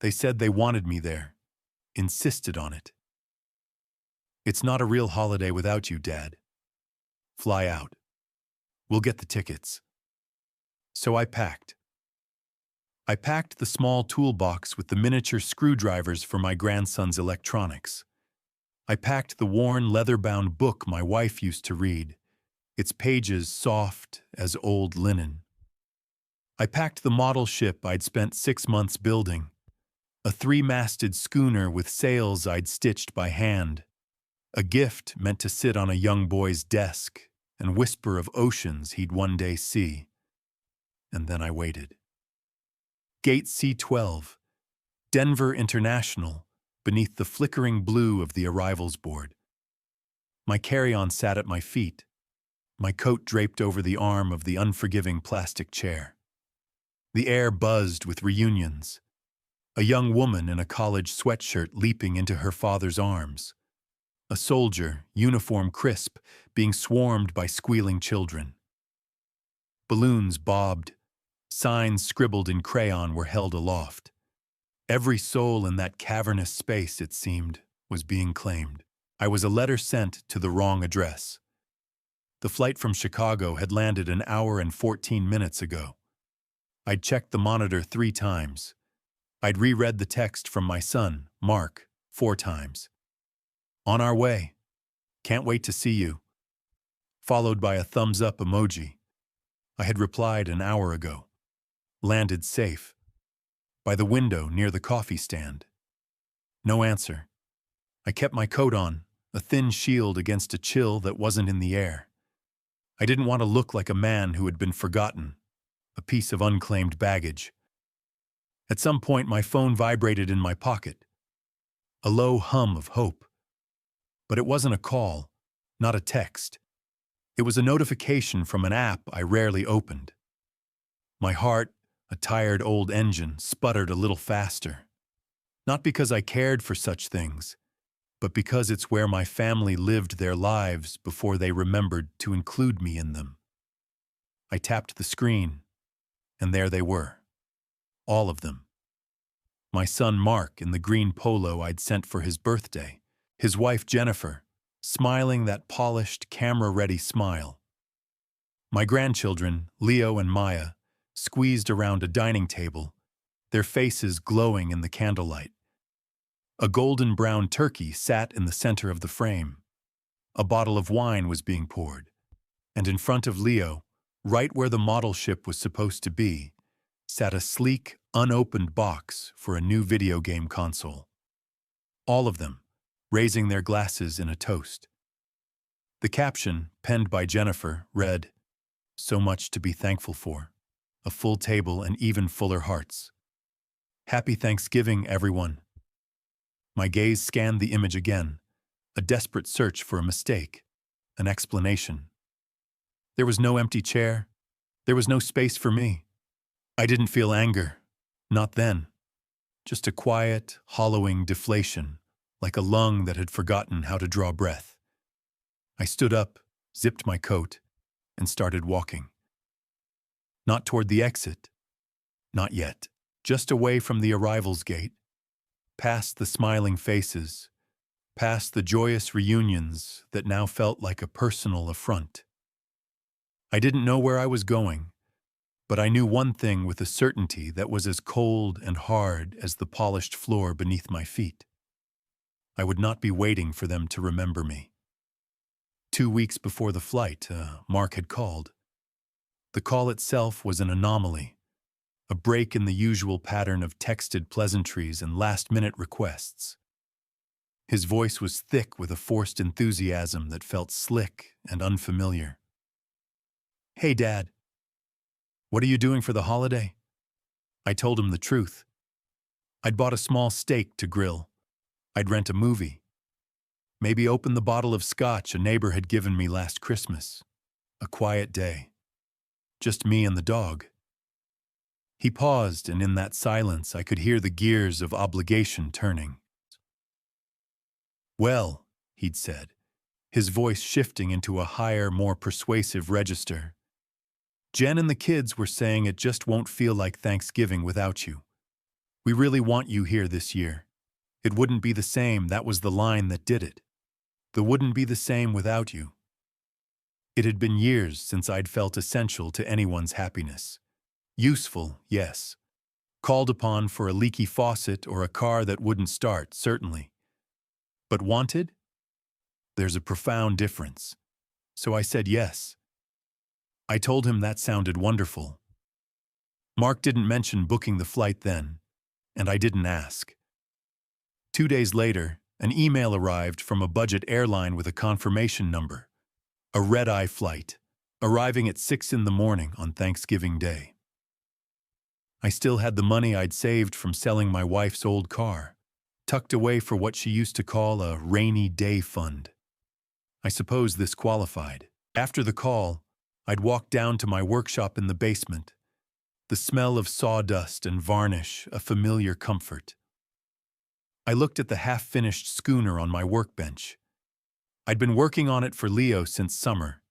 They said they wanted me there, insisted on it. It's not a real holiday without you, Dad. Fly out. We'll get the tickets. So I packed. I packed the small toolbox with the miniature screwdrivers for my grandson's electronics. I packed the worn leather-bound book my wife used to read, its pages soft as old linen. I packed the model ship I'd spent 6 months building, a 3-masted schooner with sails I'd stitched by hand, a gift meant to sit on a young boy's desk and whisper of oceans he'd one day see. And then I waited. Gate C-12, Denver International, beneath the flickering blue of the arrivals board. My carry-on sat at my feet, my coat draped over the arm of the unforgiving plastic chair. The air buzzed with reunions, a young woman in a college sweatshirt leaping into her father's arms, a soldier, uniform crisp, being swarmed by squealing children. Balloons bobbed, signs scribbled in crayon were held aloft. Every soul in that cavernous space, it seemed, was being claimed. I was a letter sent to the wrong address. The flight from Chicago had landed an hour and 14 minutes ago. I'd checked the monitor 3 times. I'd reread the text from my son, Mark, 4 times. On our way. Can't wait to see you. Followed by a thumbs-up emoji. I had replied an hour ago. Landed safe. By the window near the coffee stand. No answer. I kept my coat on, a thin shield against a chill that wasn't in the air. I didn't want to look like a man who had been forgotten, a piece of unclaimed baggage. At some point, my phone vibrated in my pocket. A low hum of hope. But it wasn't a call, not a text. It was a notification from an app I rarely opened. My heart, a tired old engine, sputtered a little faster. Not because I cared for such things, but because it's where my family lived their lives before they remembered to include me in them. I tapped the screen, and there they were. All of them. My son Mark in the green polo I'd sent for his birthday, his wife Jennifer, smiling that polished, camera-ready smile. My grandchildren, Leo and Maya, squeezed around a dining table, their faces glowing in the candlelight. A golden brown turkey sat in the center of the frame. A bottle of wine was being poured, and in front of Leo, right where the model ship was supposed to be, sat a sleek, unopened box for a new video game console. All of them, raising their glasses in a toast. The caption, penned by Jennifer, read, "So much to be thankful for. A full table and even fuller hearts. Happy Thanksgiving, everyone." My gaze scanned the image again, a desperate search for a mistake, an explanation. There was no empty chair. There was no space for me. I didn't feel anger. Not then. Just a quiet, hollowing deflation, like a lung that had forgotten how to draw breath. I stood up, zipped my coat, and started walking. Not toward the exit. Not yet. Just away from the arrivals gate. Past the smiling faces. Past the joyous reunions that now felt like a personal affront. I didn't know where I was going, but I knew one thing with a certainty that was as cold and hard as the polished floor beneath my feet. I would not be waiting for them to remember me. 2 weeks before the flight, Mark had called. The call itself was an anomaly, a break in the usual pattern of texted pleasantries and last-minute requests. His voice was thick with a forced enthusiasm that felt slick and unfamiliar. "Hey, Dad. What are you doing for the holiday?" I told him the truth. I'd bought a small steak to grill. I'd rent a movie. Maybe open the bottle of scotch a neighbor had given me last Christmas. A quiet day. Just me and the dog. He paused, and in that silence I could hear the gears of obligation turning. "Well," he'd said, his voice shifting into a higher, more persuasive register, "Jen and the kids were saying it just won't feel like Thanksgiving without you. "We really want you here this year. It wouldn't be the same, that was the line that did it. The wouldn't be the same without you." It had been years since I'd felt essential to anyone's happiness. Useful, yes. Called upon for a leaky faucet or a car that wouldn't start, certainly. But wanted? There's a profound difference. So I said yes. I told him that sounded wonderful. Mark didn't mention booking the flight then, and I didn't ask. 2 days later, an email arrived from a budget airline with a confirmation number. A red-eye flight, arriving at 6 in the morning on Thanksgiving Day. I still had the money I'd saved from selling my wife's old car, tucked away for what she used to call a rainy day fund. I suppose this qualified. After the call, I'd walk down to my workshop in the basement. The smell of sawdust and varnish, a familiar comfort. I looked at the half-finished schooner on my workbench. I'd been working on it for Leo since summer.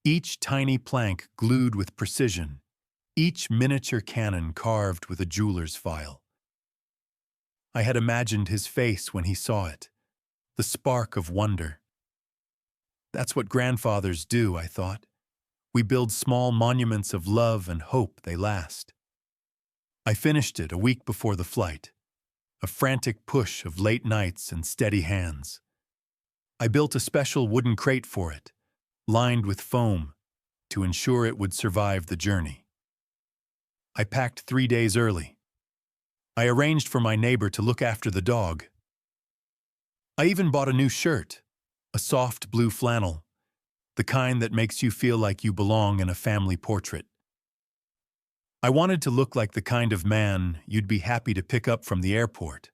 Each tiny plank glued with precision, each miniature cannon carved with a jeweler's file. I had imagined his face when he saw it, the spark of wonder. That's what grandfathers do, I thought. We build small monuments of love and hope they last. I finished it a week before the flight, a frantic push of late nights and steady hands. I built a special wooden crate for it, lined with foam, to ensure it would survive the journey. I packed 3 days early. I arranged for my neighbor to look after the dog. I even bought a new shirt, a soft blue flannel, the kind that makes you feel like you belong in a family portrait. I wanted to look like the kind of man you'd be happy to pick up from the airport.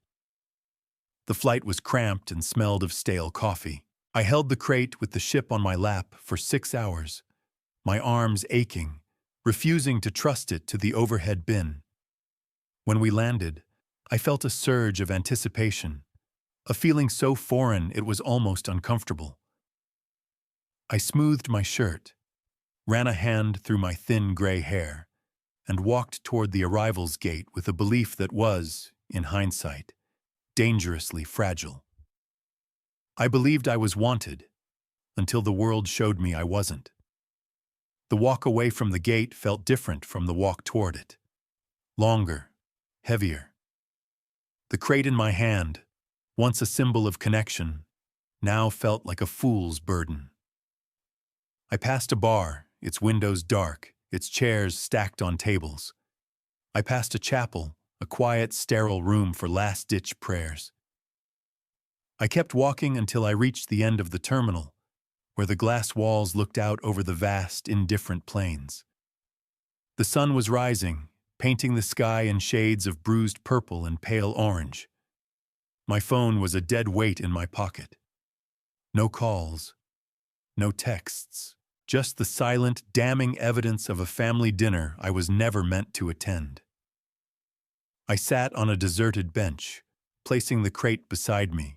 The flight was cramped and smelled of stale coffee. I held the crate with the ship on my lap for 6 hours, my arms aching, refusing to trust it to the overhead bin. When we landed, I felt a surge of anticipation, a feeling so foreign it was almost uncomfortable. I smoothed my shirt, ran a hand through my thin gray hair, and walked toward the arrivals gate with a belief that was, in hindsight, dangerously fragile. I believed I was wanted, until the world showed me I wasn't. The walk away from the gate felt different from the walk toward it. Longer, heavier. The crate in my hand, once a symbol of connection, now felt like a fool's burden. I passed a bar, its windows dark, its chairs stacked on tables. I passed a chapel, a quiet, sterile room for last-ditch prayers. I kept walking until I reached the end of the terminal, where the glass walls looked out over the vast, indifferent plains. The sun was rising, painting the sky in shades of bruised purple and pale orange. My phone was a dead weight in my pocket. No calls, no texts, just the silent, damning evidence of a family dinner I was never meant to attend. I sat on a deserted bench, placing the crate beside me.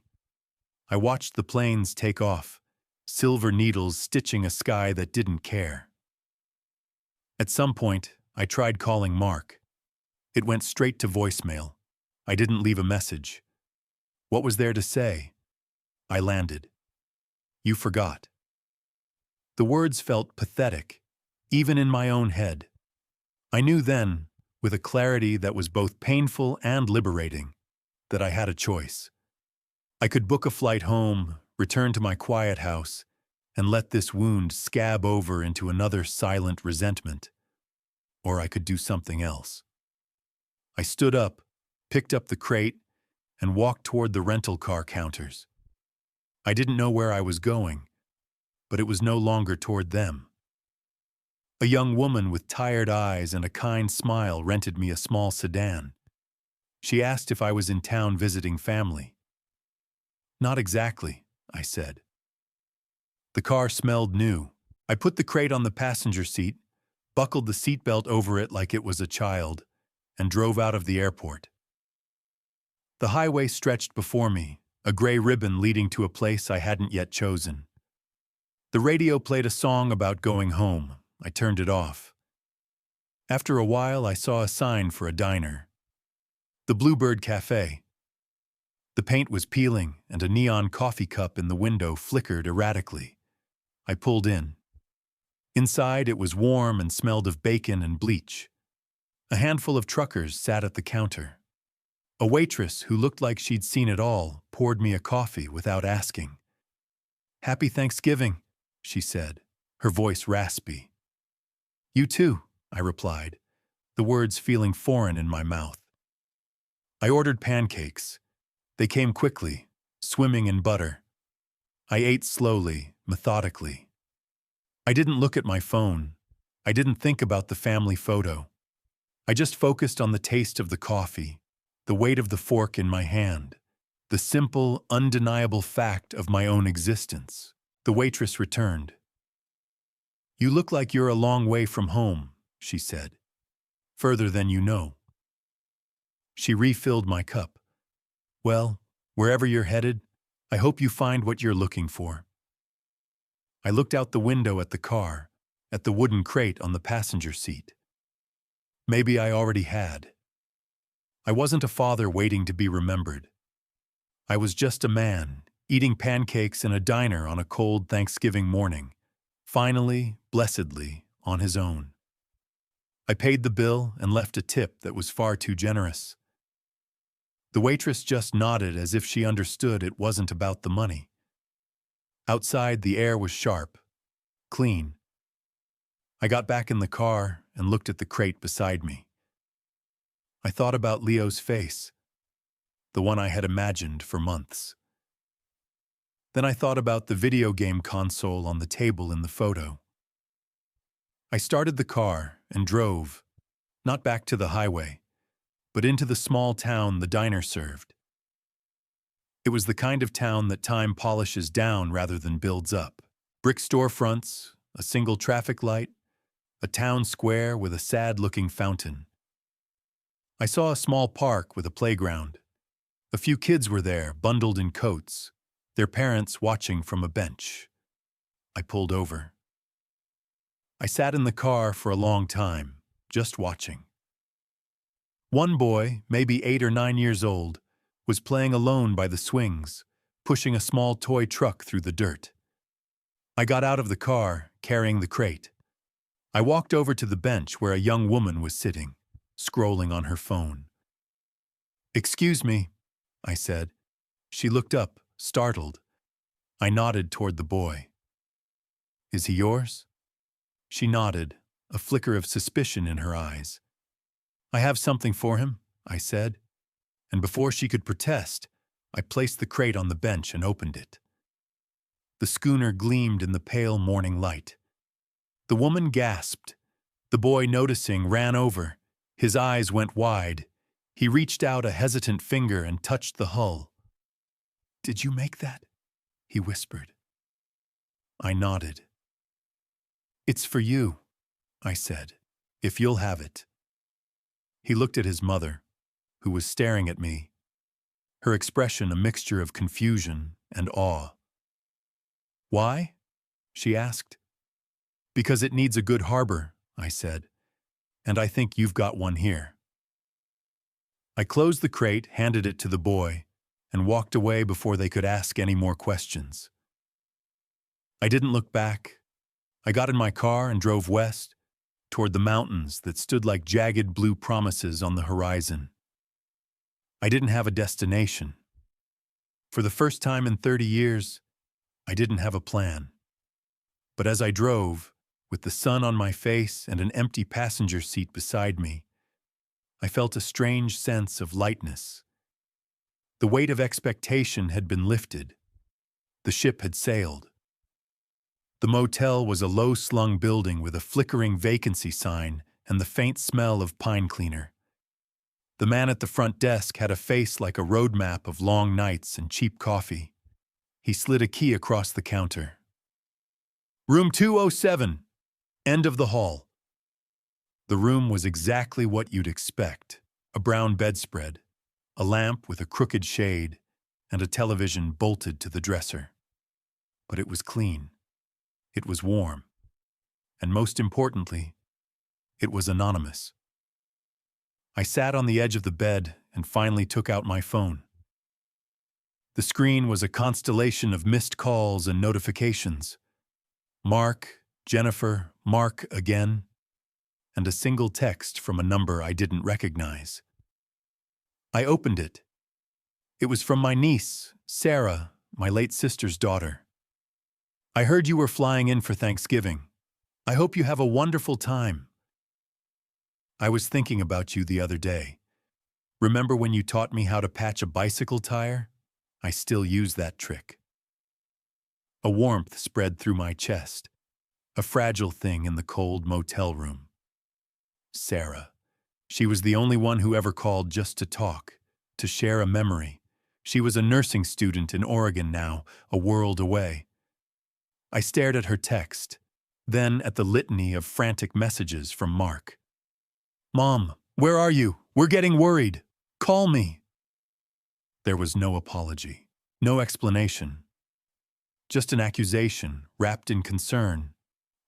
I watched the planes take off, silver needles stitching a sky that didn't care. At some point, I tried calling Mark. It went straight to voicemail. I didn't leave a message. What was there to say? I landed. "You forgot." The words felt pathetic, even in my own head. I knew then, with a clarity that was both painful and liberating, that I had a choice. I could book a flight home, return to my quiet house, and let this wound scab over into another silent resentment. Or I could do something else. I stood up, picked up the crate, and walked toward the rental car counters. I didn't know where I was going, but it was no longer toward them. A young woman with tired eyes and a kind smile rented me a small sedan. She asked if I was in town visiting family. "Not exactly," I said. The car smelled new. I put the crate on the passenger seat, buckled the seatbelt over it like it was a child, and drove out of the airport. The highway stretched before me, a gray ribbon leading to a place I hadn't yet chosen. The radio played a song about going home. I turned it off. After a while, I saw a sign for a diner. The Bluebird Cafe. The paint was peeling, and a neon coffee cup in the window flickered erratically. I pulled in. Inside, it was warm and smelled of bacon and bleach. A handful of truckers sat at the counter. A waitress who looked like she'd seen it all poured me a coffee without asking. "Happy Thanksgiving," she said, her voice raspy. "You too," I replied, the words feeling foreign in my mouth. I ordered pancakes. They came quickly, swimming in butter. I ate slowly, methodically. I didn't look at my phone. I didn't think about the family photo. I just focused on the taste of the coffee, the weight of the fork in my hand, the simple, undeniable fact of my own existence. The waitress returned. "You look like you're a long way from home," she said. "Further than you know." She refilled my cup. "Well, wherever you're headed, I hope you find what you're looking for." I looked out the window at the car, at the wooden crate on the passenger seat. Maybe I already had. I wasn't a father waiting to be remembered. I was just a man, eating pancakes in a diner on a cold Thanksgiving morning, finally, blessedly, on his own. I paid the bill and left a tip that was far too generous. The waitress just nodded as if she understood it wasn't about the money. Outside, the air was sharp, clean. I got back in the car and looked at the crate beside me. I thought about Leo's face, the one I had imagined for months. Then I thought about the video game console on the table in the photo. I started the car and drove, not back to the highway, but into the small town the diner served. It was the kind of town that time polishes down rather than builds up. Brick storefronts, a single traffic light, a town square with a sad-looking fountain. I saw a small park with a playground. A few kids were there, bundled in coats, their parents watching from a bench. I pulled over. I sat in the car for a long time, just watching. One boy, maybe 8 or 9 years old, was playing alone by the swings, pushing a small toy truck through the dirt. I got out of the car, carrying the crate. I walked over to the bench where a young woman was sitting, scrolling on her phone. "Excuse me," I said. She looked up, startled. I nodded toward the boy. "Is he yours?" She nodded, a flicker of suspicion in her eyes. "I have something for him," I said, and before she could protest, I placed the crate on the bench and opened it. The schooner gleamed in the pale morning light. The woman gasped. The boy, noticing, ran over. His eyes went wide. He reached out a hesitant finger and touched the hull. "Did you make that?" he whispered. I nodded. "It's for you," I said, "if you'll have it." He looked at his mother, who was staring at me, her expression a mixture of confusion and awe. "Why?" she asked. "Because it needs a good harbor," I said, "and I think you've got one here." I closed the crate, handed it to the boy, and walked away before they could ask any more questions. I didn't look back. I got in my car and drove west, toward the mountains that stood like jagged blue promises on the horizon. I didn't have a destination. For the first time in 30 years, I didn't have a plan. But as I drove, with the sun on my face and an empty passenger seat beside me, I felt a strange sense of lightness. The weight of expectation had been lifted. The ship had sailed. The motel was a low-slung building with a flickering vacancy sign and the faint smell of pine cleaner. The man at the front desk had a face like a road map of long nights and cheap coffee. He slid a key across the counter. "Room 207, end of the hall." The room was exactly what you'd expect: a brown bedspread, a lamp with a crooked shade, and a television bolted to the dresser. But it was clean. It was warm. And most importantly, it was anonymous. I sat on the edge of the bed and finally took out my phone. The screen was a constellation of missed calls and notifications. Mark, Jennifer, Mark again, and a single text from a number I didn't recognize. I opened it. It was from my niece, Sarah, my late sister's daughter. I heard you were flying in for Thanksgiving. I hope you have a wonderful time. I was thinking about you the other day. Remember when you taught me how to patch a bicycle tire? I still use that trick. A warmth spread through my chest, a fragile thing in the cold motel room. Sarah. She was the only one who ever called just to talk, to share a memory. She was a nursing student in Oregon now, a world away. I stared at her text, then at the litany of frantic messages from Mark. "Mom, where are you? We're getting worried. Call me." There was no apology, no explanation. Just an accusation wrapped in concern,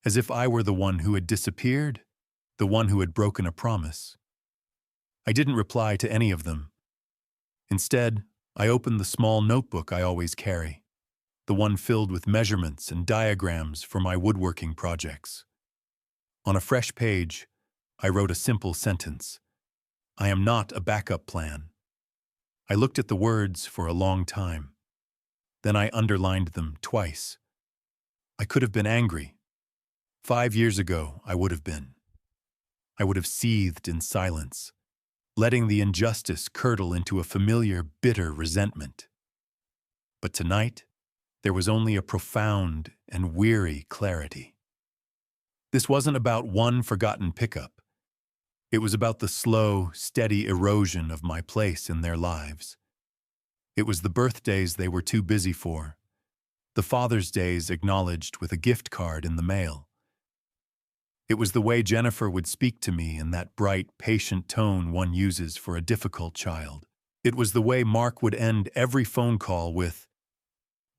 as if I were the one who had disappeared, the one who had broken a promise. I didn't reply to any of them. Instead, I opened the small notebook I always carry, the one filled with measurements and diagrams for my woodworking projects. On a fresh page, I wrote a simple sentence. I am not a backup plan. I looked at the words for a long time. Then I underlined them twice. I could have been angry. 5 years ago, I would have been. I would have seethed in silence, letting the injustice curdle into a familiar, bitter resentment. But tonight, there was only a profound and weary clarity. This wasn't about one forgotten pickup. It was about the slow, steady erosion of my place in their lives. It was the birthdays they were too busy for, the Father's Days acknowledged with a gift card in the mail. It was the way Jennifer would speak to me in that bright, patient tone one uses for a difficult child. It was the way Mark would end every phone call with,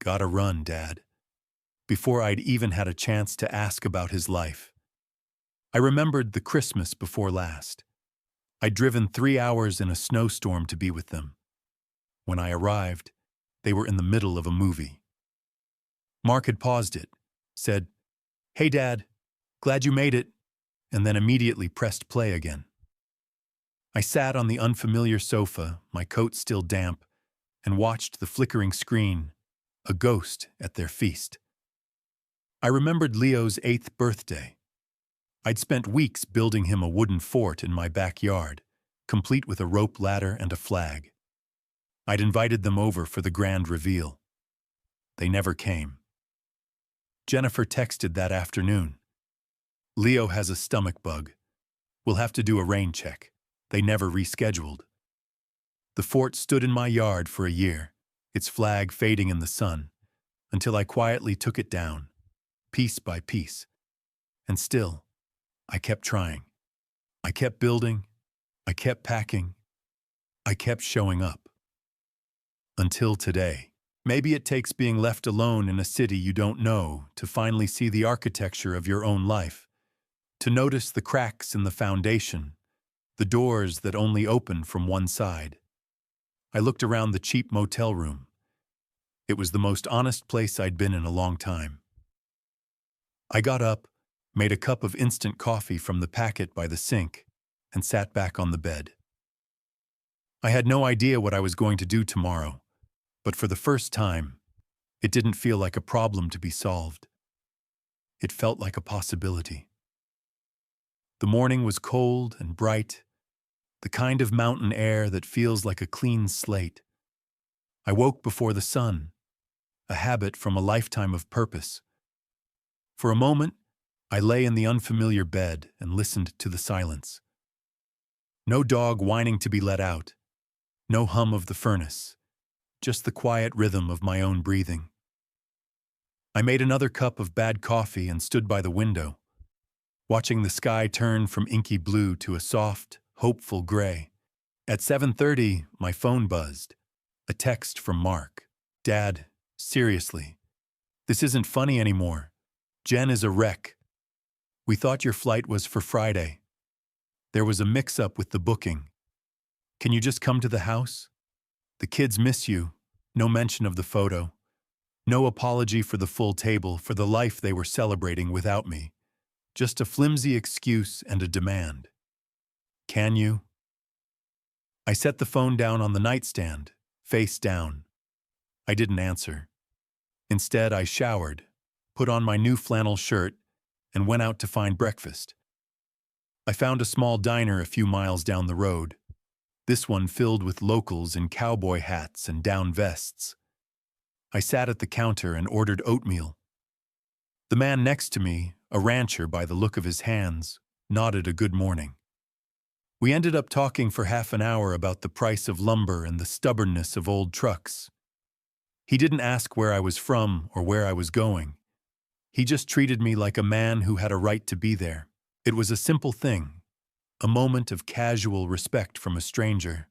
"Gotta run, Dad," before I'd even had a chance to ask about his life. I remembered the Christmas before last. I'd driven 3 hours in a snowstorm to be with them. When I arrived, they were in the middle of a movie. Mark had paused it, said, "Hey, Dad, glad you made it," and then immediately pressed play again. I sat on the unfamiliar sofa, my coat still damp, and watched the flickering screen, a ghost at their feast. I remembered Leo's 8th birthday. I'd spent weeks building him a wooden fort in my backyard, complete with a rope ladder and a flag. I'd invited them over for the grand reveal. They never came. Jennifer texted that afternoon. "Leo has a stomach bug. We'll have to do a rain check." They never rescheduled. The fort stood in my yard for a year, its flag fading in the sun, until I quietly took it down, piece by piece. And still, I kept trying. I kept building. I kept packing. I kept showing up. Until today. Maybe it takes being left alone in a city you don't know to finally see the architecture of your own life, to notice the cracks in the foundation, the doors that only open from one side. I looked around the cheap motel room. It was the most honest place I'd been in a long time. I got up, made a cup of instant coffee from the packet by the sink, and sat back on the bed. I had no idea what I was going to do tomorrow, but for the first time, it didn't feel like a problem to be solved. It felt like a possibility. The morning was cold and bright, the kind of mountain air that feels like a clean slate. I woke before the sun, a habit from a lifetime of purpose. For a moment, I lay in the unfamiliar bed and listened to the silence. No dog whining to be let out, no hum of the furnace, just the quiet rhythm of my own breathing. I made another cup of bad coffee and stood by the window, watching the sky turn from inky blue to a soft, hopeful gray. At 7:30, my phone buzzed. A text from Mark. "Dad, seriously, this isn't funny anymore. Jen is a wreck. We thought your flight was for Friday. There was a mix-up with the booking. Can you just come to the house? The kids miss you. No mention of the photo. No apology for the full table, for the life they were celebrating without me. Just a flimsy excuse and a demand. Can you? I set the phone down on the nightstand, face down. I didn't answer. Instead, I showered, put on my new flannel shirt, and went out to find breakfast. I found a small diner a few miles down the road, this one filled with locals in cowboy hats and down vests. I sat at the counter and ordered oatmeal. The man next to me, a rancher by the look of his hands, nodded a good morning. We ended up talking for half an hour about the price of lumber and the stubbornness of old trucks. He didn't ask where I was from or where I was going. He just treated me like a man who had a right to be there. It was a simple thing, a moment of casual respect from a stranger,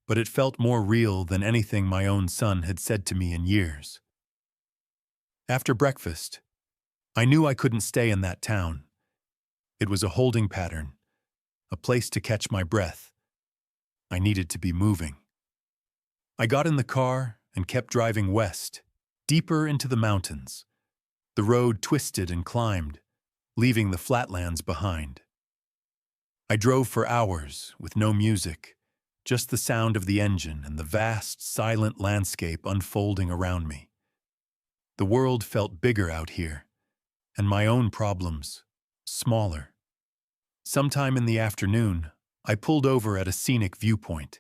but it felt more real than anything my own son had said to me in years. After breakfast, I knew I couldn't stay in that town. It was a holding pattern, a place to catch my breath. I needed to be moving. I got in the car and kept driving west, deeper into the mountains. The road twisted and climbed, leaving the flatlands behind. I drove for hours with no music, just the sound of the engine and the vast, silent landscape unfolding around me. The world felt bigger out here, and my own problems smaller. Sometime in the afternoon, I pulled over at a scenic viewpoint.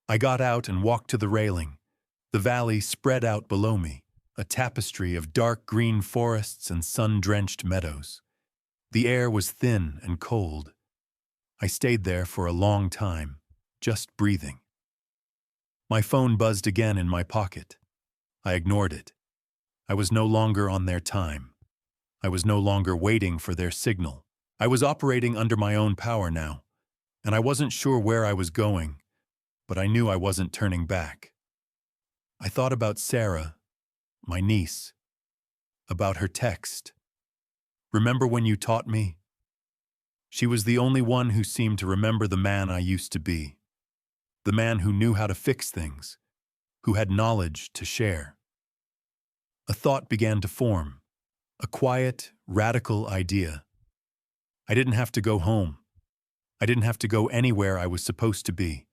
I got out and walked to the railing. The valley spread out below me, a tapestry of dark green forests and sun-drenched meadows. The air was thin and cold. I stayed there for a long time, just breathing. My phone buzzed again in my pocket. I ignored it. I was no longer on their time. I was no longer waiting for their signal. I was operating under my own power now, and I wasn't sure where I was going, but I knew I wasn't turning back. I thought about Sarah, my niece, about her text. Remember when you taught me? She was the only one who seemed to remember the man I used to be, the man who knew how to fix things, who had knowledge to share. A thought began to form, a quiet, radical idea. I didn't have to go home. I didn't have to go anywhere I was supposed to be.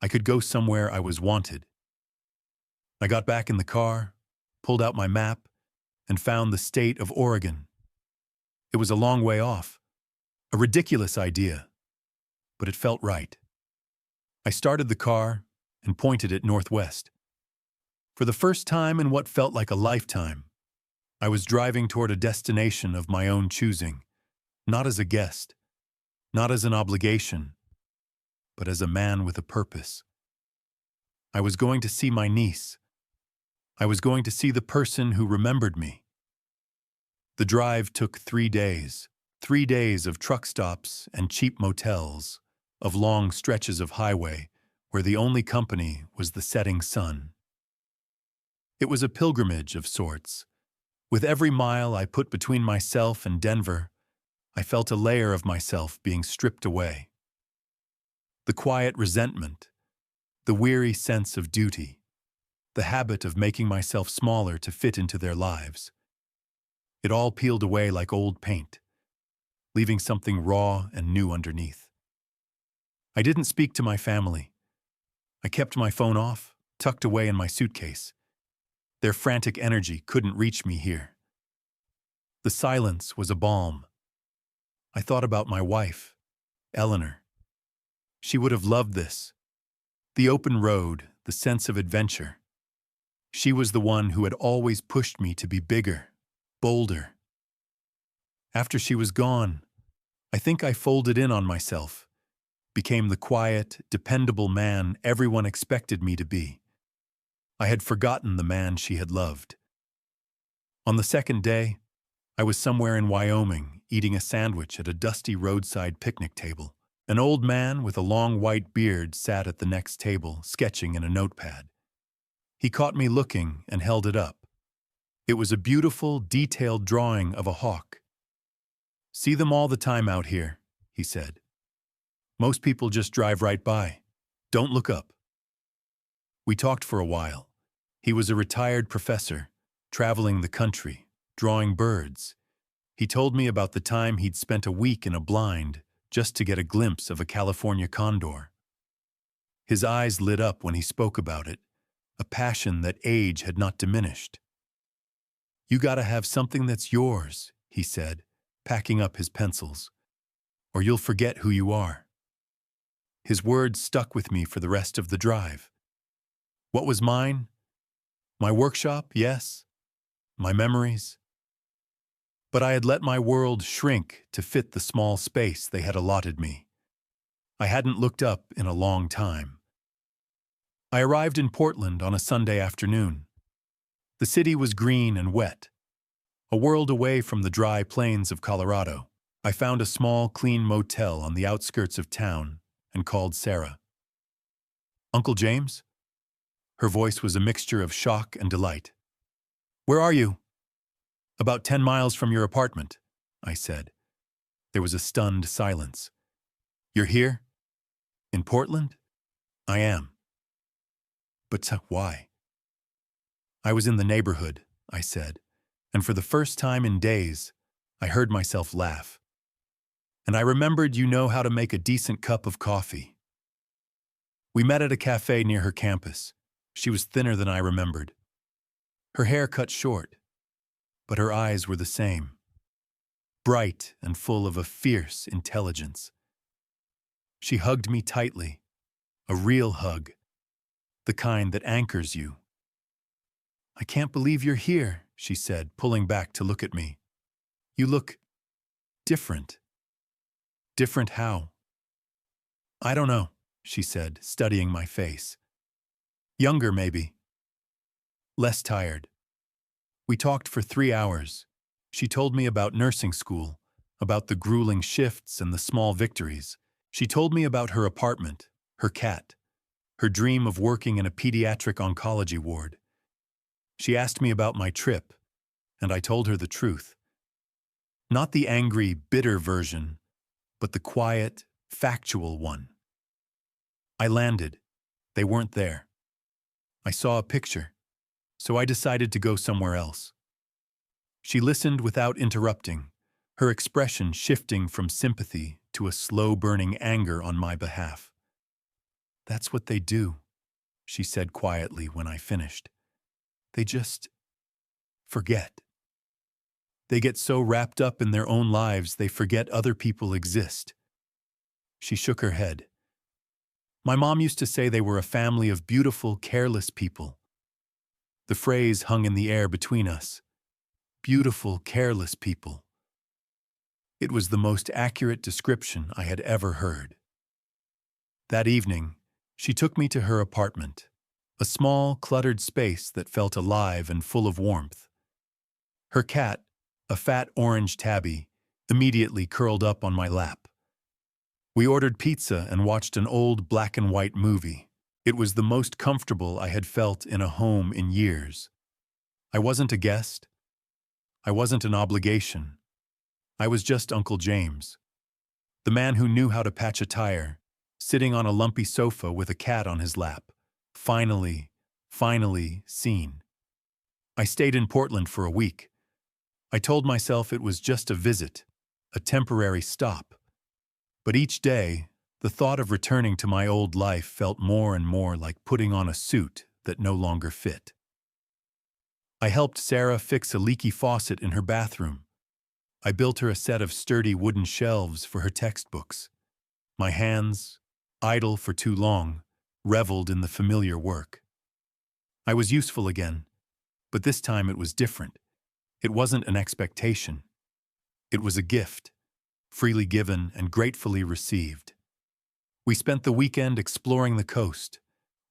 I could go somewhere I was wanted. I got back in the car, pulled out my map, and found the state of Oregon. It was a long way off, a ridiculous idea, but it felt right. I started the car and pointed it northwest. For the first time in what felt like a lifetime, I was driving toward a destination of my own choosing, not as a guest, not as an obligation, but as a man with a purpose. I was going to see my niece. I was going to see the person who remembered me. The drive took 3 days, 3 days of truck stops and cheap motels, of long stretches of highway where the only company was the setting sun. It was a pilgrimage of sorts. With every mile I put between myself and Denver, I felt a layer of myself being stripped away. The quiet resentment, the weary sense of duty, the habit of making myself smaller to fit into their lives. It all peeled away like old paint, leaving something raw and new underneath. I didn't speak to my family. I kept my phone off, tucked away in my suitcase. Their frantic energy couldn't reach me here. The silence was a balm. I thought about my wife, Eleanor. She would have loved this. The open road, the sense of adventure. She was the one who had always pushed me to be bigger, bolder. After she was gone, I think I folded in on myself, became the quiet, dependable man everyone expected me to be. I had forgotten the man she had loved. On the second day, I was somewhere in Wyoming, eating a sandwich at a dusty roadside picnic table. An old man with a long white beard sat at the next table, sketching in a notepad. He caught me looking and held it up. It was a beautiful, detailed drawing of a hawk. "See them all the time out here," he said. "Most people just drive right by, Don't look up. We talked for a while. He was a retired professor, traveling the country, drawing birds. He told me about the time he'd spent a week in a blind just to get a glimpse of a California condor. His eyes lit up when he spoke about it, a passion that age had not diminished. You gotta have something that's yours, he said, packing up his pencils, or you'll forget who you are. His words stuck with me for the rest of the drive. What was mine? My workshop, yes. My memories. But I had let my world shrink to fit the small space they had allotted me. I hadn't looked up in a long time. I arrived in Portland on a Sunday afternoon. The city was green and wet. A world away from the dry plains of Colorado, I found a small, clean motel on the outskirts of town and called Sarah. Uncle James? Her voice was a mixture of shock and delight. Where are you? About 10 miles from your apartment, I said. There was a stunned silence. You're here? In Portland? I am. But why? I was in the neighborhood, I said, and for the first time in days, I heard myself laugh. And I remembered you know how to make a decent cup of coffee. We met at a cafe near her campus. She was thinner than I remembered. Her hair cut short, but her eyes were the same, bright and full of a fierce intelligence. She hugged me tightly, a real hug, the kind that anchors you. I can't believe you're here, she said, pulling back to look at me. You look different. Different how? I don't know, she said, studying my face. Younger, maybe. Less tired. We talked for 3 hours. She told me about nursing school, about the grueling shifts and the small victories. She told me about her apartment, her cat, her dream of working in a pediatric oncology ward. She asked me about my trip, and I told her the truth. Not the angry, bitter version, but the quiet, factual one. I landed. They weren't there. I saw a picture, so I decided to go somewhere else. She listened without interrupting, her expression shifting from sympathy to a slow-burning anger on my behalf. That's what they do, she said quietly when I finished. They just forget. They get so wrapped up in their own lives they forget other people exist. She shook her head. My mom used to say they were a family of beautiful, careless people. The phrase hung in the air between us. Beautiful, careless people. It was the most accurate description I had ever heard. That evening, she took me to her apartment, a small, cluttered space that felt alive and full of warmth. Her cat, a fat orange tabby, immediately curled up on my lap. We ordered pizza and watched an old black-and-white movie. It was the most comfortable I had felt in a home in years. I wasn't a guest. I wasn't an obligation. I was just Uncle James, the man who knew how to patch a tire, sitting on a lumpy sofa with a cat on his lap. Finally seen. I stayed in Portland for a week. I told myself it was just a visit, a temporary stop. But each day, the thought of returning to my old life felt more and more like putting on a suit that no longer fit. I helped Sarah fix a leaky faucet in her bathroom. I built her a set of sturdy wooden shelves for her textbooks. My hands, idle for too long, reveled in the familiar work. I was useful again, but this time it was different. It wasn't an expectation. It was a gift, freely given and gratefully received. We spent the weekend exploring the coast.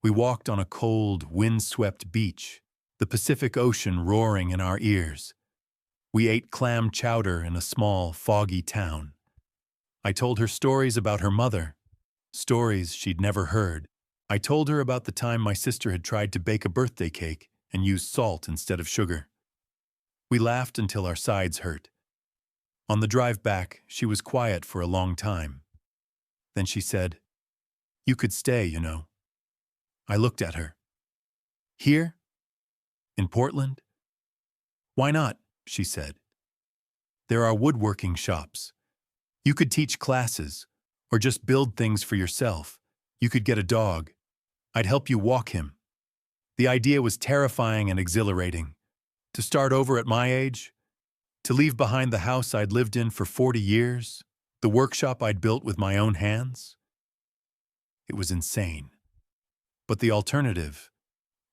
We walked on a cold, wind-swept beach, the Pacific Ocean roaring in our ears. We ate clam chowder in a small, foggy town. I told her stories about her mother, stories she'd never heard. I told her about the time my sister had tried to bake a birthday cake and used salt instead of sugar. We laughed until our sides hurt. On the drive back, she was quiet for a long time. Then she said, "You could stay, you know." I looked at her. Here? In Portland? Why not? She said. There are woodworking shops. You could teach classes, or just build things for yourself. You could get a dog. I'd help you walk him. The idea was terrifying and exhilarating. To start over at my age, to leave behind the house I'd lived in for 40 years, the workshop I'd built with my own hands. It was insane. But the alternative,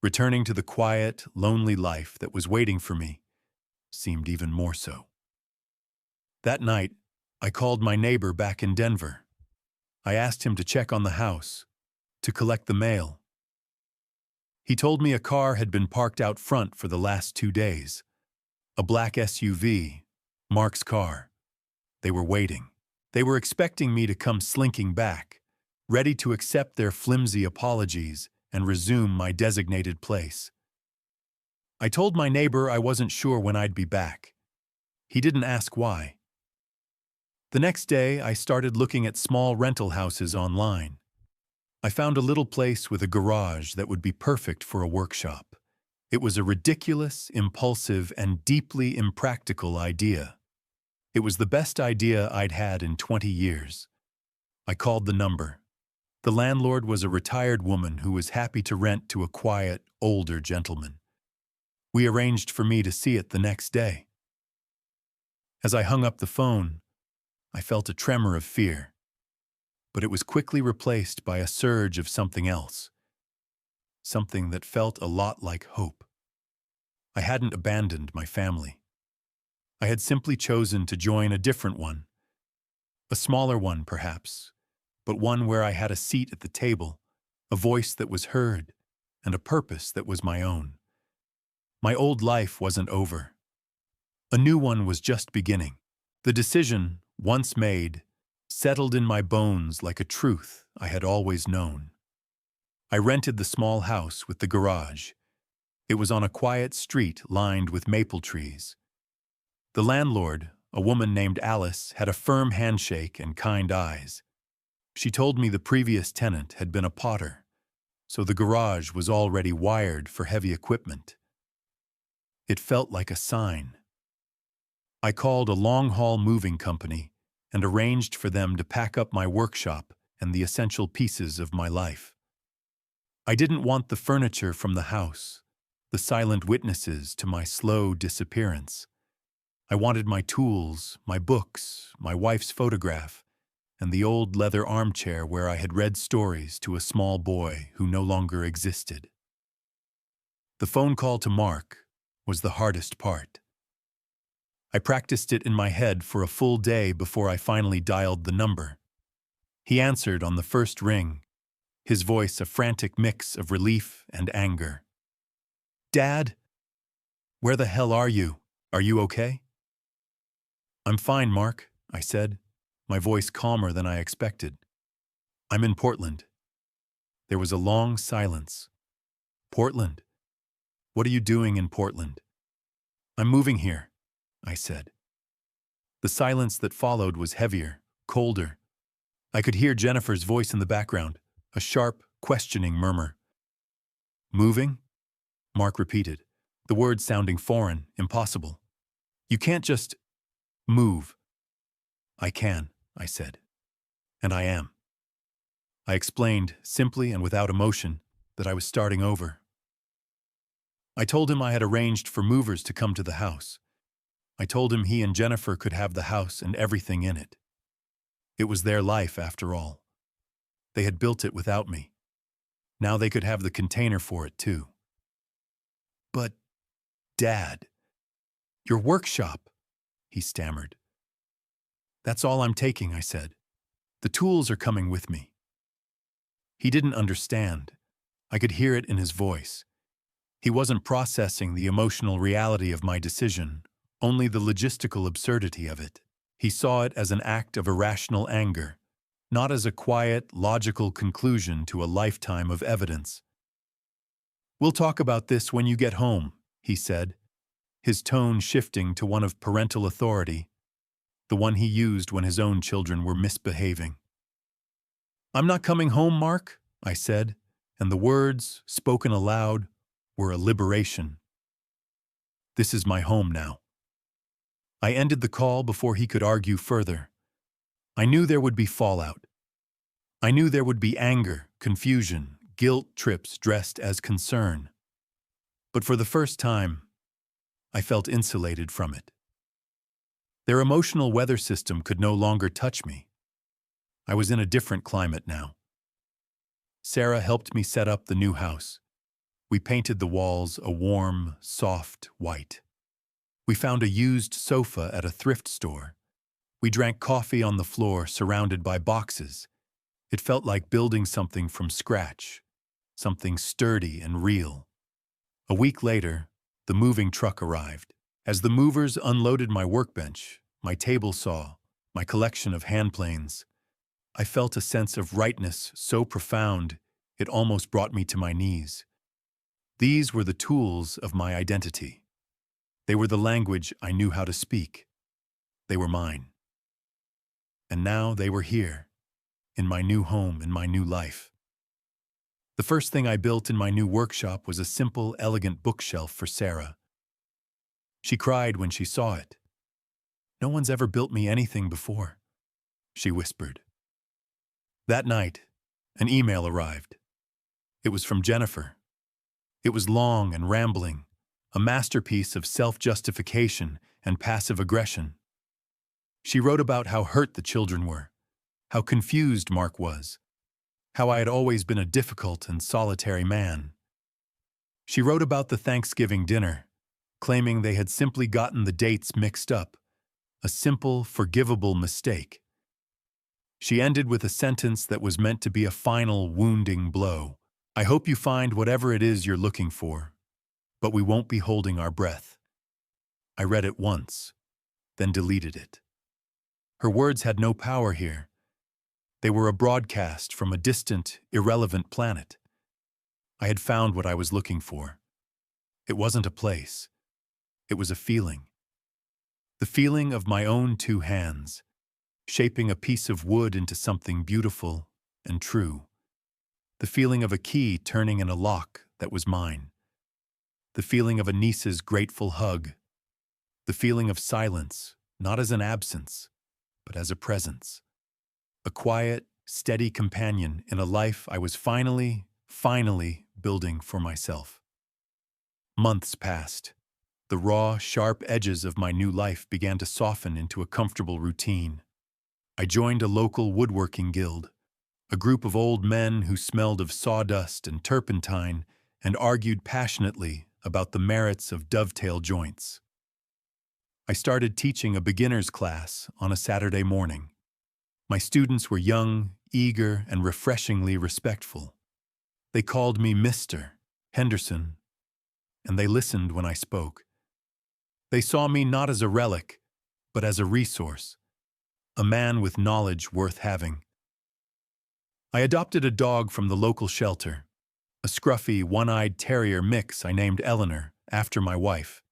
returning to the quiet, lonely life that was waiting for me, seemed even more so. That night, I called my neighbor back in Denver. I asked him to check on the house, to collect the mail. He told me a car had been parked out front for the last 2 days. A black SUV, Mark's car. They were waiting. They were expecting me to come slinking back, ready to accept their flimsy apologies and resume my designated place. I told my neighbor I wasn't sure when I'd be back. He didn't ask why. The next day, I started looking at small rental houses online. I found a little place with a garage that would be perfect for a workshop. It was a ridiculous, impulsive, and deeply impractical idea. It was the best idea I'd had in 20 years. I called the number. The landlord was a retired woman who was happy to rent to a quiet, older gentleman. We arranged for me to see it the next day. As I hung up the phone, I felt a tremor of fear, but it was quickly replaced by a surge of something else, something that felt a lot like hope. I hadn't abandoned my family. I had simply chosen to join a different one, a smaller one perhaps, but one where I had a seat at the table, a voice that was heard, and a purpose that was my own. My old life wasn't over. A new one was just beginning. The decision, once made, settled in my bones like a truth I had always known. I rented the small house with the garage. It was on a quiet street lined with maple trees. The landlord, a woman named Alice, had a firm handshake and kind eyes. She told me the previous tenant had been a potter, so the garage was already wired for heavy equipment. It felt like a sign. I called a long-haul moving company and arranged for them to pack up my workshop and the essential pieces of my life. I didn't want the furniture from the house, the silent witnesses to my slow disappearance. I wanted my tools, my books, my wife's photograph, and the old leather armchair where I had read stories to a small boy who no longer existed. The phone call to Mark was the hardest part. I practiced it in my head for a full day before I finally dialed the number. He answered on the first ring, his voice a frantic mix of relief and anger. "Dad? Where the hell are you? Are you okay?" "I'm fine, Mark," I said, my voice calmer than I expected. "I'm in Portland." There was a long silence. "Portland? What are you doing in Portland?" "I'm moving here," I said. The silence that followed was heavier, colder. I could hear Jennifer's voice in the background, a sharp, questioning murmur. "Moving?" Mark repeated, the words sounding foreign, impossible. "You can't just move." "I can," I said. "And I am." I explained, simply and without emotion, that I was starting over. I told him I had arranged for movers to come to the house. I told him he and Jennifer could have the house and everything in it. It was their life, after all. They had built it without me. Now they could have the container for it, too. "But, Dad, your workshop," he stammered. "That's all I'm taking," I said. "The tools are coming with me." He didn't understand. I could hear it in his voice. He wasn't processing the emotional reality of my decision, only the logistical absurdity of it. He saw it as an act of irrational anger, not as a quiet, logical conclusion to a lifetime of evidence. "We'll talk about this when you get home," he said, his tone shifting to one of parental authority, the one he used when his own children were misbehaving. "I'm not coming home, Mark," I said, and the words, spoken aloud, were a liberation. This is my home now. I ended the call before he could argue further. I knew there would be fallout. I knew there would be anger, confusion, guilt trips dressed as concern. But for the first time, I felt insulated from it. Their emotional weather system could no longer touch me. I was in a different climate now. Sarah helped me set up the new house. We painted the walls a warm, soft white. We found a used sofa at a thrift store. We drank coffee on the floor surrounded by boxes. It felt like building something from scratch, something sturdy and real. A week later, the moving truck arrived. As the movers unloaded my workbench, my table saw, my collection of hand planes, I felt a sense of rightness so profound it almost brought me to my knees. These were the tools of my identity. They were the language I knew how to speak. They were mine. And now they were here, in my new home, in my new life. The first thing I built in my new workshop was a simple, elegant bookshelf for Sarah. She cried when she saw it. "No one's ever built me anything before," she whispered. That night, an email arrived. It was from Jennifer. It was long and rambling, a masterpiece of self-justification and passive aggression. She wrote about how hurt the children were, how confused Mark was, how I had always been a difficult and solitary man. She wrote about the Thanksgiving dinner, claiming they had simply gotten the dates mixed up, a simple, forgivable mistake. She ended with a sentence that was meant to be a final, wounding blow. "I hope you find whatever it is you're looking for, but we won't be holding our breath." I read it once, then deleted it. Her words had no power here. They were a broadcast from a distant, irrelevant planet. I had found what I was looking for. It wasn't a place. It was a feeling. The feeling of my own two hands, shaping a piece of wood into something beautiful and true. The feeling of a key turning in a lock that was mine. The feeling of a niece's grateful hug. The feeling of silence, not as an absence, but as a presence. A quiet, steady companion in a life I was finally building for myself. Months passed. The raw, sharp edges of my new life began to soften into a comfortable routine. I joined a local woodworking guild, a group of old men who smelled of sawdust and turpentine and argued passionately about the merits of dovetail joints. I started teaching a beginner's class on a Saturday morning. My students were young, eager, and refreshingly respectful. They called me Mr. Henderson, and they listened when I spoke. They saw me not as a relic, but as a resource, a man with knowledge worth having. I adopted a dog from the local shelter, a scruffy, one-eyed terrier mix I named Eleanor after my wife.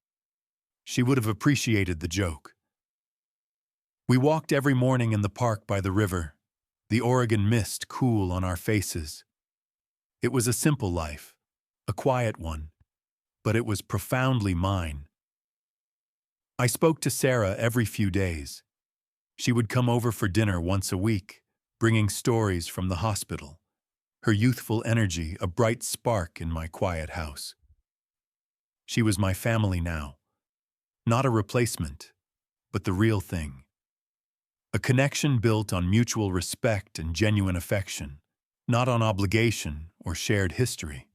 She would have appreciated the joke. We walked every morning in the park by the river, the Oregon mist cool on our faces. It was a simple life, a quiet one, but it was profoundly mine. I spoke to Sarah every few days. She would come over for dinner once a week, bringing stories from the hospital, her youthful energy a bright spark in my quiet house. She was my family now, not a replacement, but the real thing. A connection built on mutual respect and genuine affection, not on obligation or shared history.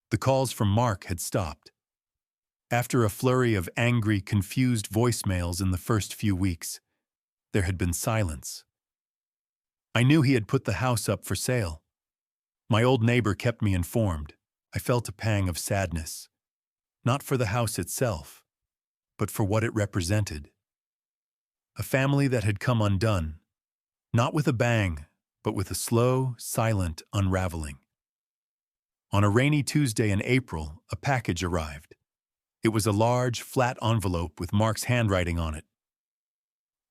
The calls from Mark had stopped. After a flurry of angry, confused voicemails in the first few weeks, there had been silence. I knew he had put the house up for sale. My old neighbor kept me informed. I felt a pang of sadness, not for the house itself, but for what it represented. A family that had come undone, not with a bang, but with a slow, silent unraveling. On a rainy Tuesday in April, a package arrived. It was a large, flat envelope with Mark's handwriting on it.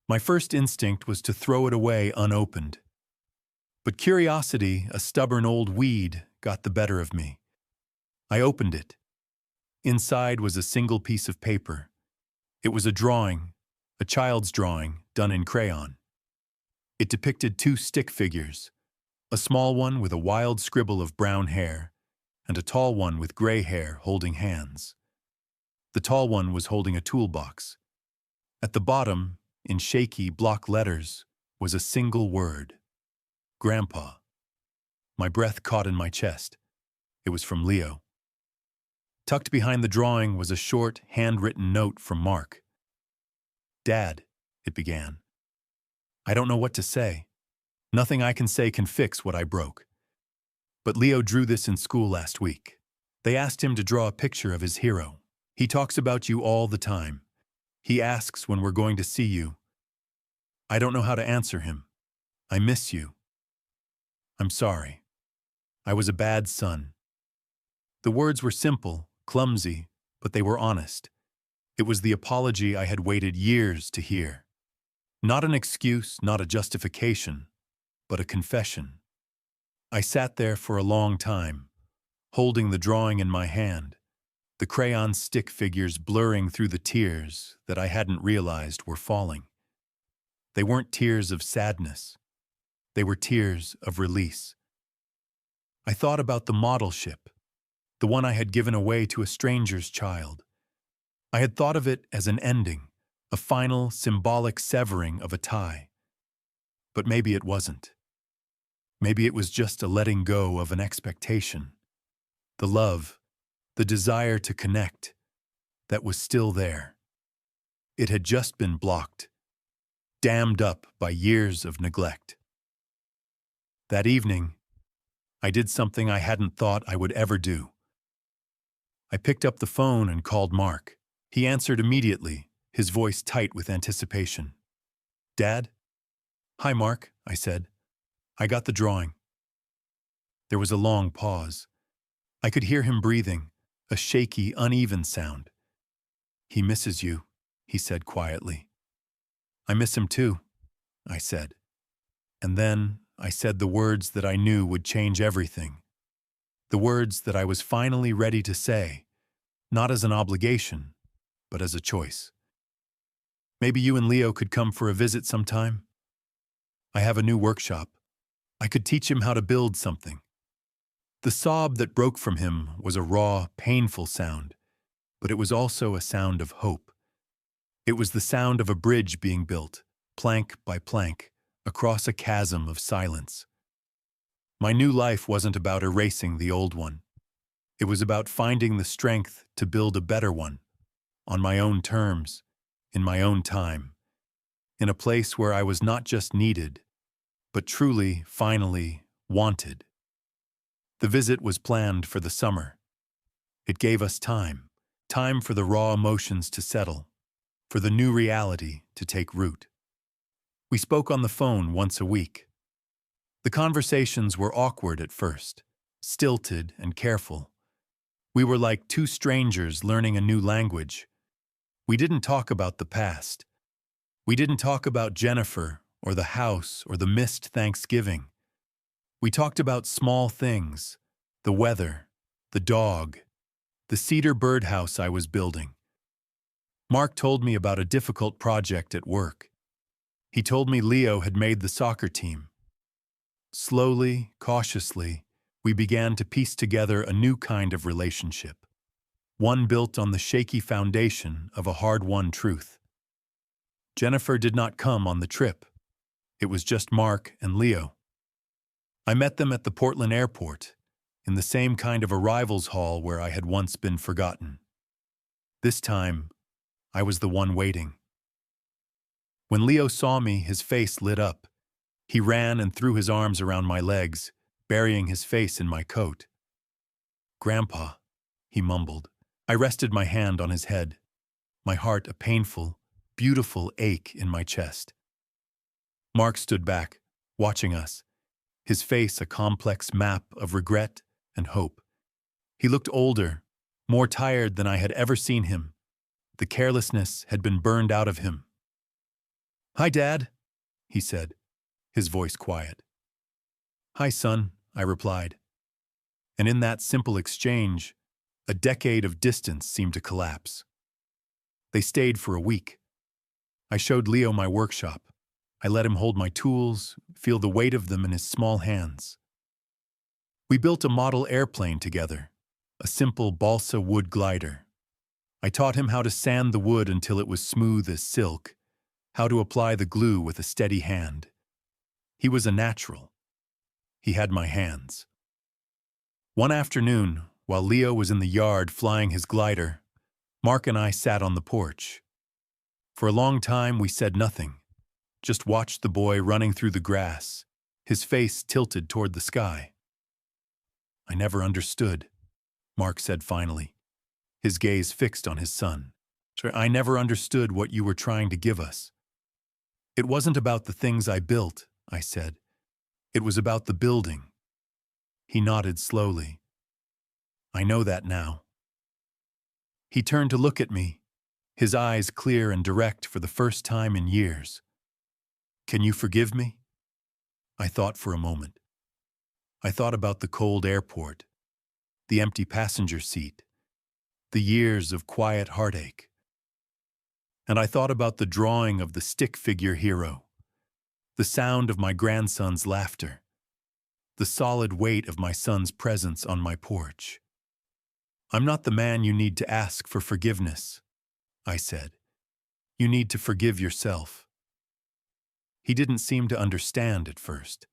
My first instinct was to throw it away unopened. But curiosity, a stubborn old weed, got the better of me. I opened it. Inside was a single piece of paper. It was a drawing, a child's drawing, done in crayon. It depicted two stick figures, a small one with a wild scribble of brown hair, and a tall one with gray hair holding hands. The tall one was holding a toolbox. At the bottom, in shaky block letters, was a single word: Grandpa. My breath caught in my chest. It was from Leo. Tucked behind the drawing was a short, handwritten note from Mark. "Dad," it began. "I don't know what to say. Nothing I can say can fix what I broke. But Leo drew this in school last week. They asked him to draw a picture of his hero. He talks about you all the time. He asks when we're going to see you. I don't know how to answer him. I miss you. I'm sorry. I was a bad son." The words were simple, clumsy, but they were honest. It was the apology I had waited years to hear. Not an excuse, not a justification, but a confession. I sat there for a long time, holding the drawing in my hand, the crayon stick figures blurring through the tears that I hadn't realized were falling. They weren't tears of sadness. They were tears of release. I thought about the model ship, the one I had given away to a stranger's child. I had thought of it as an ending, a final, symbolic severing of a tie. But maybe it wasn't. Maybe it was just a letting go of an expectation. The love, the desire to connect, that was still there. It had just been blocked, dammed up by years of neglect. That evening, I did something I hadn't thought I would ever do. I picked up the phone and called Mark. He answered immediately, his voice tight with anticipation. "Dad?" "Hi, Mark," I said. "I got the drawing." There was a long pause. I could hear him breathing, a shaky, uneven sound. "He misses you," he said quietly. "I miss him too," I said. And then I said the words that I knew would change everything. The words that I was finally ready to say, not as an obligation, but as a choice. "Maybe you and Leo could come for a visit sometime? I have a new workshop. I could teach him how to build something." The sob that broke from him was a raw, painful sound, but it was also a sound of hope. It was the sound of a bridge being built, plank by plank, across a chasm of silence. My new life wasn't about erasing the old one. It was about finding the strength to build a better one, on my own terms, in my own time, in a place where I was not just needed, but truly, finally, wanted. The visit was planned for the summer. It gave us time for the raw emotions to settle, for the new reality to take root. We spoke on the phone once a week. The conversations were awkward at first, stilted and careful. We were like two strangers learning a new language. We didn't talk about the past. We didn't talk about Jennifer or the house or the missed Thanksgiving. We talked about small things, the weather, the dog, the cedar birdhouse I was building. Mark told me about a difficult project at work. He told me Leo had made the soccer team. Slowly, cautiously, we began to piece together a new kind of relationship, one built on the shaky foundation of a hard-won truth. Jennifer did not come on the trip. It was just Mark and Leo. I met them at the Portland airport, in the same kind of arrivals hall where I had once been forgotten. This time, I was the one waiting. When Leo saw me, his face lit up. He ran and threw his arms around my legs, burying his face in my coat. "Grandpa," he mumbled. I rested my hand on his head, my heart a painful, beautiful ache in my chest. Mark stood back, watching us, his face a complex map of regret and hope. He looked older, more tired than I had ever seen him. The carelessness had been burned out of him. "Hi, Dad," he said, his voice quiet. "Hi, son," I replied. And in that simple exchange, a decade of distance seemed to collapse. They stayed for a week. I showed Leo my workshop. I let him hold my tools, feel the weight of them in his small hands. We built a model airplane together, a simple balsa wood glider. I taught him how to sand the wood until it was smooth as silk, how to apply the glue with a steady hand. He was a natural. He had my hands. One afternoon, while Leo was in the yard flying his glider, Mark and I sat on the porch. For a long time we said nothing, just watched the boy running through the grass, his face tilted toward the sky. "I never understood," Mark said finally, his gaze fixed on his son. "I never understood what you were trying to give us." "It wasn't about the things I built," I said. "It was about the building." He nodded slowly. "I know that now." He turned to look at me, his eyes clear and direct for the first time in years. "Can you forgive me?" I thought for a moment. I thought about the cold airport, the empty passenger seat, the years of quiet heartache. And I thought about the drawing of the stick figure hero, the sound of my grandson's laughter, the solid weight of my son's presence on my porch. "I'm not the man you need to ask for forgiveness," I said. "You need to forgive yourself." He didn't seem to understand at first.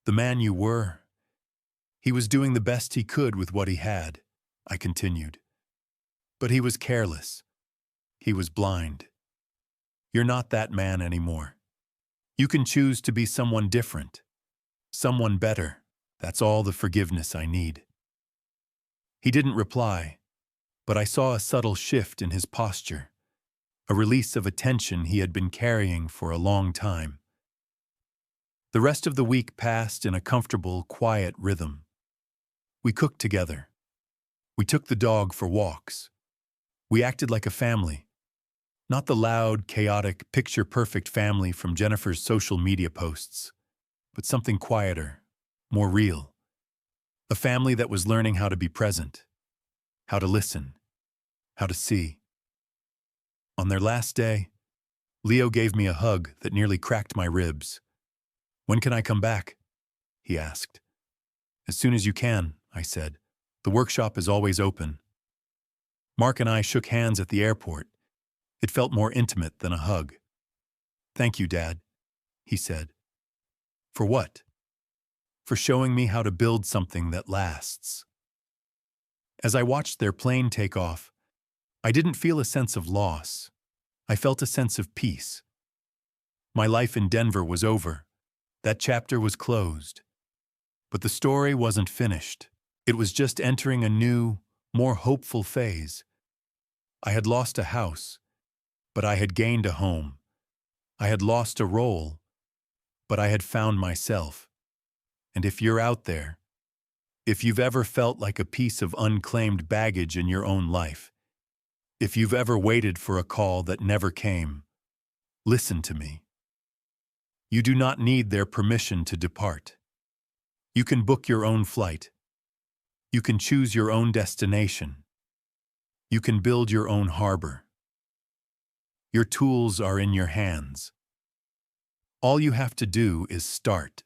"The man you were, he was doing the best he could with what he had," I continued. "But he was careless. He was blind. You're not that man anymore. You can choose to be someone different, someone better. That's all the forgiveness I need." He didn't reply, but I saw a subtle shift in his posture, a release of a tension he had been carrying for a long time. The rest of the week passed in a comfortable, quiet rhythm. We cooked together. We took the dog for walks. We acted like a family. Not the loud, chaotic, picture-perfect family from Jennifer's social media posts, but something quieter, more real. A family that was learning how to be present, how to listen, how to see. On their last day, Leo gave me a hug that nearly cracked my ribs. "When can I come back?" he asked. "As soon as you can," I said. "The workshop is always open." Mark and I shook hands at the airport. It felt more intimate than a hug. "Thank you, Dad," he said. "For what?" "For showing me how to build something that lasts." As I watched their plane take off, I didn't feel a sense of loss. I felt a sense of peace. My life in Denver was over. That chapter was closed. But the story wasn't finished. It was just entering a new, more hopeful phase. I had lost a house, but I had gained a home. I had lost a role, but I had found myself. And if you're out there, if you've ever felt like a piece of unclaimed baggage in your own life, if you've ever waited for a call that never came, listen to me. You do not need their permission to depart. You can book your own flight. You can choose your own destination. You can build your own harbor. Your tools are in your hands. All you have to do is start.